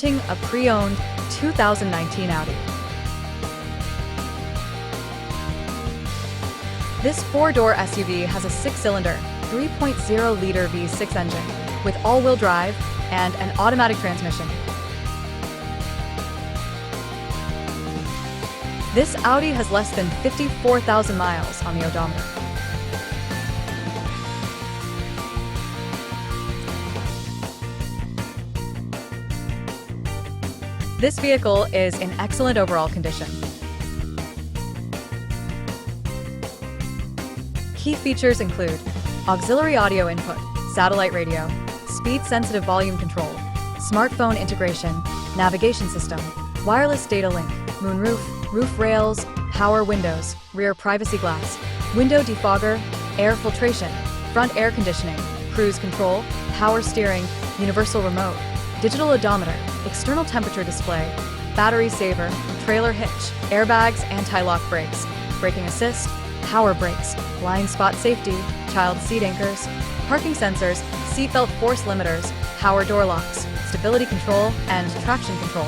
A pre-owned 2019 Audi. This four-door SUV has a six-cylinder, 3.0-liter V6 engine with all-wheel drive and an automatic transmission. This Audi has less than 54,000 miles on the odometer. This vehicle is in excellent overall condition. Key features include auxiliary audio input, satellite radio, speed-sensitive volume control, smartphone integration, navigation system, wireless data link, moonroof, roof rails, power windows, rear privacy glass, window defogger, air filtration, front air conditioning, cruise control, power steering, universal remote, digital odometer, external temperature display, battery saver, trailer hitch, airbags, anti-lock brakes, braking assist, power brakes, blind spot safety, child seat anchors, parking sensors, seatbelt force limiters, power door locks, stability control, and traction control.